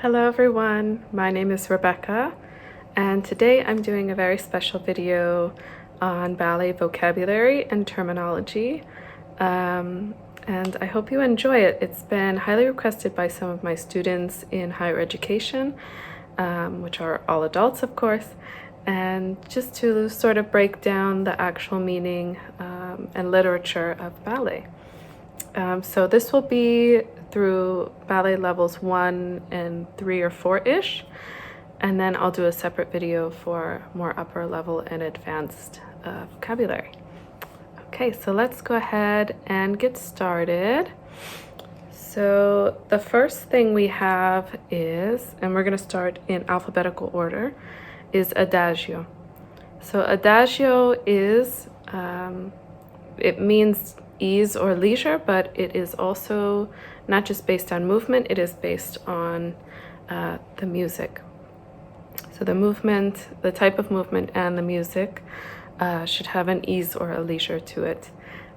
Hello everyone, my name is Rebecca, and today I'm doing a very special video on ballet vocabulary and terminology, and I hope you enjoy it. It's been highly requested by some of my students in higher education, which are all adults of course, and just to sort of break down the actual meaning and literature of ballet. So this will be through ballet levels 1 and 3 or 4-ish, and then I'll do a separate video for more upper level and advanced vocabulary. Okay, so let's go ahead and get started. So the first thing we have is, and we're going to start in alphabetical order, is adagio. So adagio is, it means ease or leisure, but it is also not just based on movement, it is based on the music. So the movement, the type of movement and the music should have an ease or a leisure to it.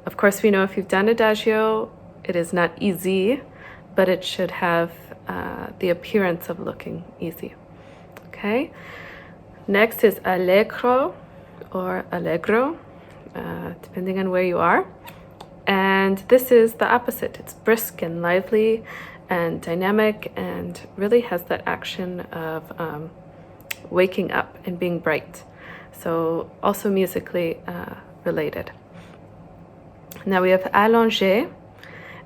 Of course, we know if you've done adagio, it is not easy, but it should have the appearance of looking easy. Okay. Next is allegro or allegro, depending on where you are. And this is the opposite. It's brisk and lively and dynamic and really has that action of waking up and being bright. So also musically related. Now we have allongé.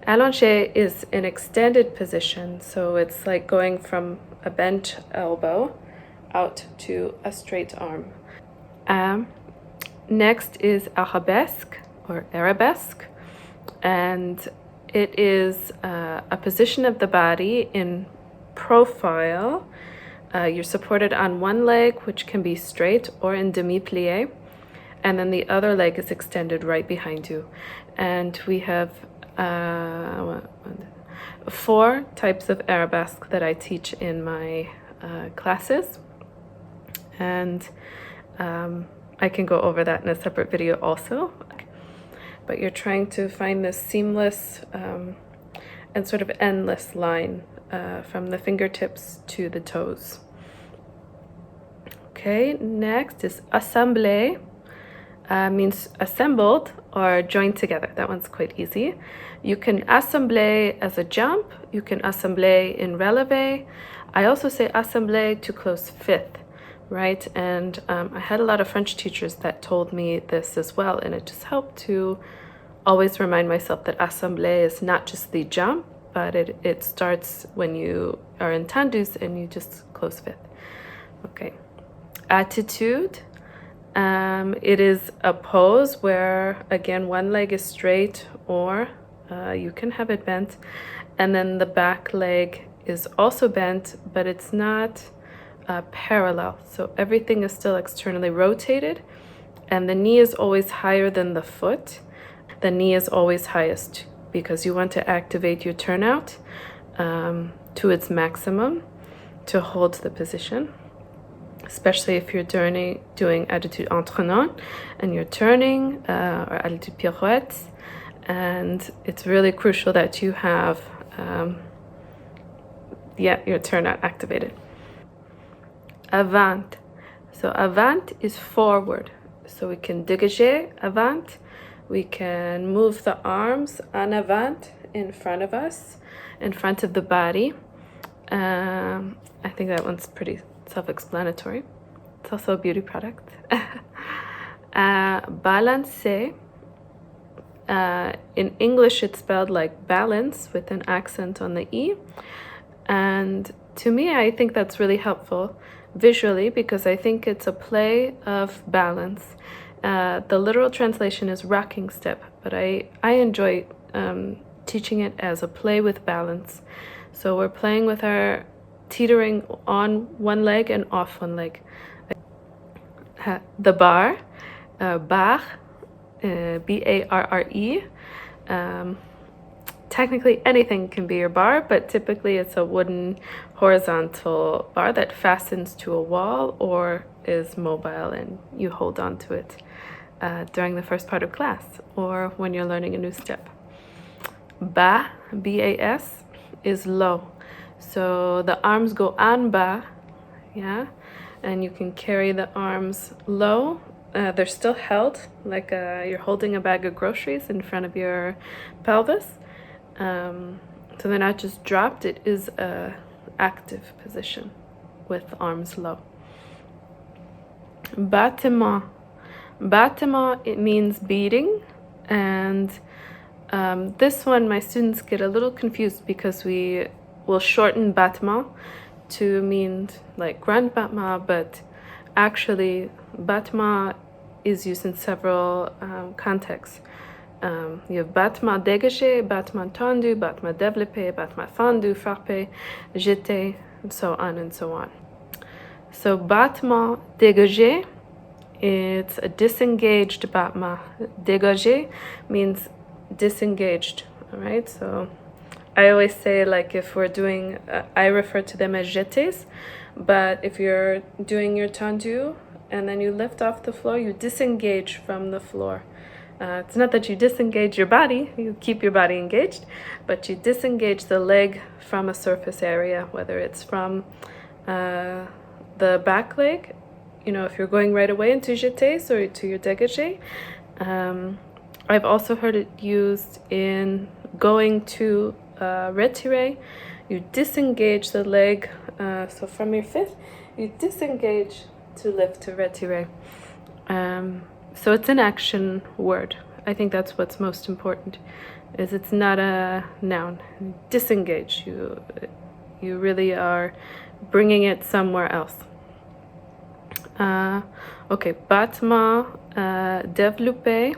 Allongé is an extended position. So it's like going from a bent elbow out to a straight arm. Next is arabesque or arabesque. And it is a position of the body in profile. You're supported on one leg, which can be straight or in demi-plie, and then the other leg is extended right behind you. And we have 4 types of arabesque that I teach in my classes, and I can go over that in a separate video also. But you're trying to find this seamless and sort of endless line from the fingertips to the toes. Okay, next is assemblé, means assembled or joined together. That one's quite easy. You can assemblé as a jump, you can assemblé in relevé. I also say assemblé to close fifth, right? And I had a lot of French teachers that told me this as well, and it just helped to always remind myself that assemblée is not just the jump, but it starts when you are in tendus and you just close fifth. Okay. Attitude. It is a pose where, again, one leg is straight or you can have it bent, and then the back leg is also bent, but it's not parallel. So everything is still externally rotated, and the knee is always higher than the foot. The knee is always highest because you want to activate your turnout to its maximum to hold the position, especially if you're doing attitude entraînant and you're turning or attitude pirouette. And it's really crucial that you have your turnout activated. Avant. So avant is forward. So we can dégager avant. We can move the arms en avant in front of us, in front of the body. I think that one's pretty self-explanatory. It's also a beauty product. Balancer. In English, it's spelled like balance with an accent on the E. And to me, I think that's really helpful visually because I think it's a play of balance. The literal translation is rocking step, but I enjoy teaching it as a play with balance. So we're playing with our teetering on one leg and off one leg. The bar, bar, B-A-R-R-E. Technically anything can be your bar, but typically it's a wooden horizontal bar that fastens to a wall or is mobile and you hold on to it during the first part of class or when you're learning a new step. Bas, B-A-S, is low. So the arms go en bas, yeah, and you can carry the arms low. They're still held, like you're holding a bag of groceries in front of your pelvis. So they're not just dropped, it is a active position with arms low. Battement. Battement, it means beating, and this one my students get a little confused because we will shorten battement to mean like grand battement, but actually battement is used in several contexts. You have battement dégagé, battement tendu, battement développé, battement fendu, frappé, jeté, and so on and so on. So battement dégagé, it's a disengaged battement. Dégagé means disengaged, all right? So I always say, like, if we're doing, I refer to them as jetés, but if you're doing your tendu and then you lift off the floor, you disengage from the floor. It's not that you disengage your body, you keep your body engaged, but you disengage the leg from a surface area, whether it's from the back leg, you know, if you're going right away into jetés or to your dégagé. I've also heard it used in going to retiré. You disengage the leg, so from your fifth, you disengage to lift to retiré. So it's an action word. I think that's what's most important, is it's not a noun. Disengage, you really bringing it somewhere else. Okay, battement développé,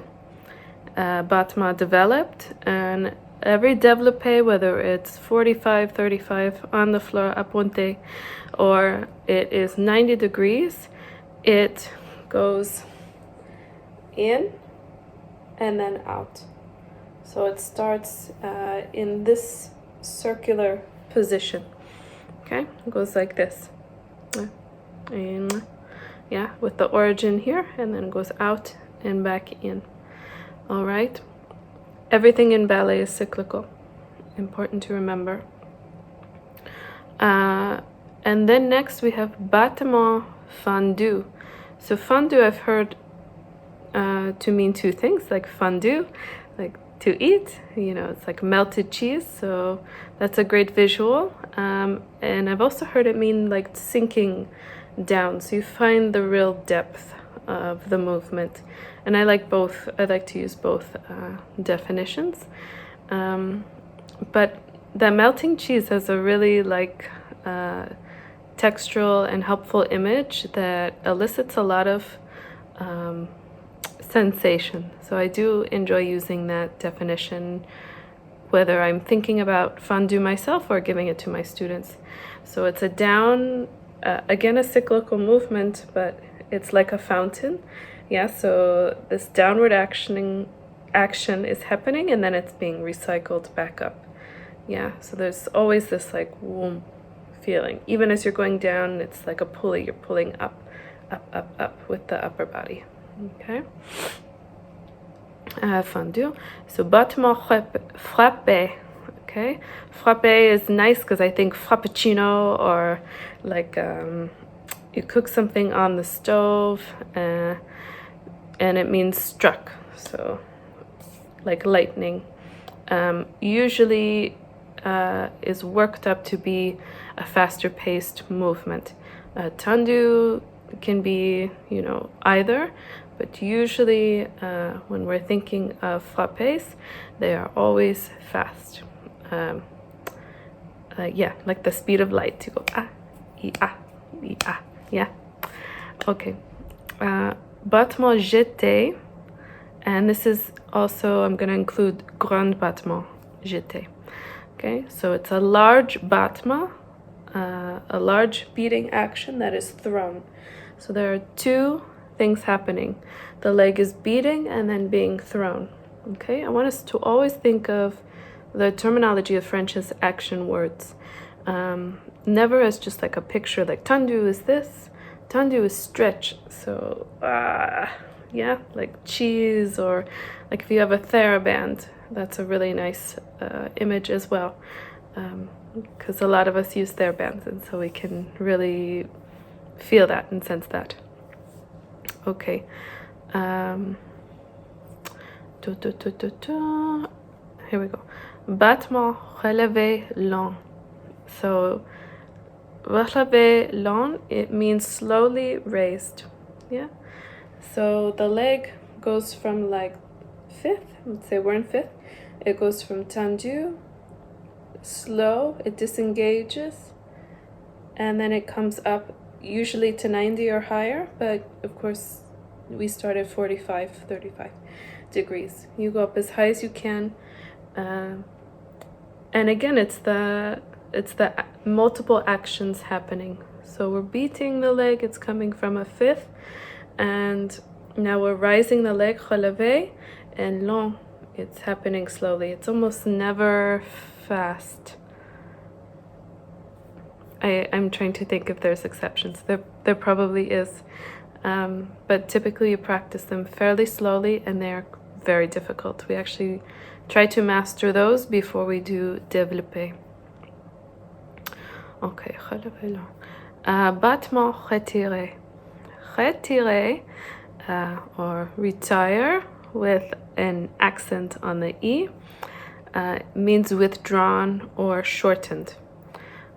battement developed, and every développé, whether it's 45, 35 on the floor, appointé, or it is 90 degrees, it goes in and then out. So it starts in this circular position. Okay, it goes like this. In, yeah, with the origin here, and then it goes out and back in. All right. Everything in ballet is cyclical. Important to remember. And then next we have battement fendu. So fendu I've heard to mean two things, like fondue, like to eat, you know, it's like melted cheese, so that's a great visual. And I've also heard it mean like sinking down, so you find the real depth of the movement. And I like both, I like to use both definitions. But the melting cheese has a really like textural and helpful image that elicits a lot of sensation. So I do enjoy using that definition, whether I'm thinking about fondue myself or giving it to my students. So it's a down, again, a cyclical movement, but it's like a fountain. Yeah, so this downward action is happening and then it's being recycled back up. Yeah, so there's always this like whoom feeling. Even as you're going down, it's like a pulley, you're pulling up, up, up, up with the upper body. Okay. Fondue. So battement frappé. Okay. Frappé is nice because I think frappuccino, or like you cook something on the stove, and it means struck. So like lightning. Usually is worked up to be a faster paced movement. Tendu can be, you know, either, but usually when we're thinking of frappés, they are always fast. Yeah, like the speed of light. You go ah, ah, ah, yeah. Okay. Battement jeté, and this is also, I'm going to include grand battement jeté. Okay, so it's a large battement, a large beating action that is thrown. So there are two things happening. The leg is beating and then being thrown. Okay, I want us to always think of the terminology of French as action words. Never as just like a picture, like tendu is this, tendu is stretch. So, yeah, like cheese, or like if you have a TheraBand, that's a really nice image as well. because a lot of us use their bands, and so we can really feel that and sense that. Okay. Here we go. Battement relevé long. So relevé long, it means slowly raised. Yeah. So the leg goes from like fifth. Let's say we're in fifth. It goes from tendu, slow. It disengages, and then it comes up usually to 90 or higher. But of course, we start at 45, 35 degrees. You go up as high as you can. And again, it's the multiple actions happening. So we're beating the leg, it's coming from a fifth, and now we're rising the leg, relevé, and long, it's happening slowly. It's almost never fast. I'm trying to think if there's exceptions. There probably is, but typically you practice them fairly slowly, and they're very difficult. We actually try to master those before we do développé. Okay, relevé long. Battement retiré. Retiré, or retire with an accent on the E, means withdrawn or shortened.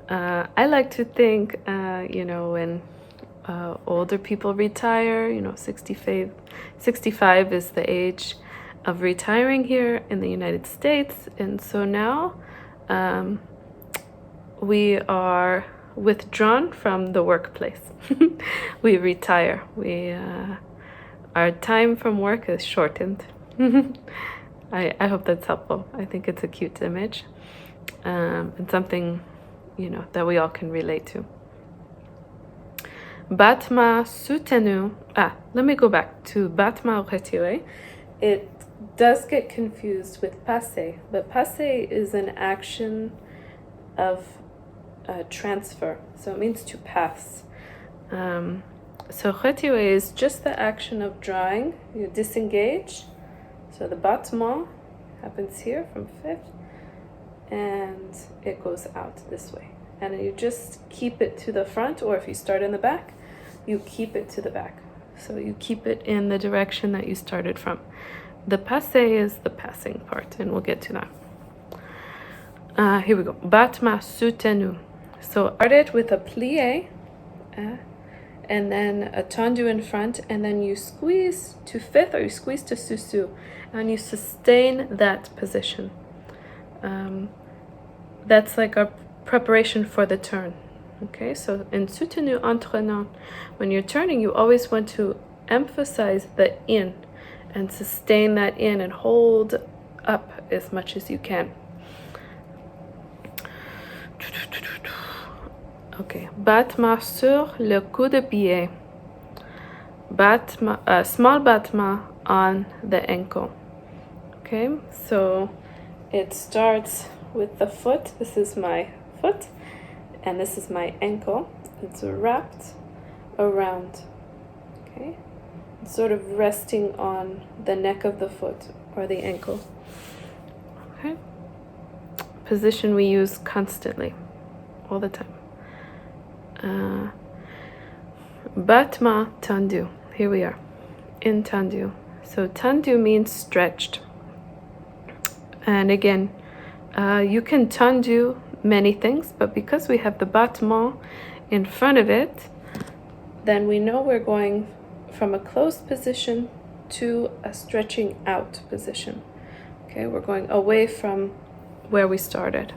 I like to think, when older people retire, 65 is the age of retiring here in the United States. And so now we are withdrawn from the workplace. We retire. Our time from work is shortened. I hope that's helpful. I think it's a cute image, and something that we all can relate to. Battement soutenu. Let me go back to battement retiré. It does get confused with passé, but passé is an action of transfer, so it means to pass. So retiré is just the action of drawing. You disengage, so the battement happens here from fifth, and it goes out this way. And you just keep it to the front, or if you start in the back, you keep it to the back. So you keep it in the direction that you started from. The passé is the passing part, and we'll get to that. Here we go. Battement soutenu. So start it with a plié, and then a tendu in front, and then you squeeze to fifth, or you squeeze to sous, and you sustain that position. That's like our preparation for the turn. Okay, so in soutenu entraînant, when you're turning, you always want to emphasize the in and sustain that in and hold up as much as you can. Okay, battement sur le coup de pied. Small battement on the ankle. Okay, so it starts with the foot. This is my foot, and this is my ankle. It's wrapped around. Okay, it's sort of resting on the neck of the foot or the ankle. Okay, position we use constantly, all the time. Battement tendu. Here we are in tendu. So tendu means stretched. And again, you can tendu many things, but because we have the battement in front of it, then we know we're going from a closed position to a stretching out position. Okay, we're going away from where we started.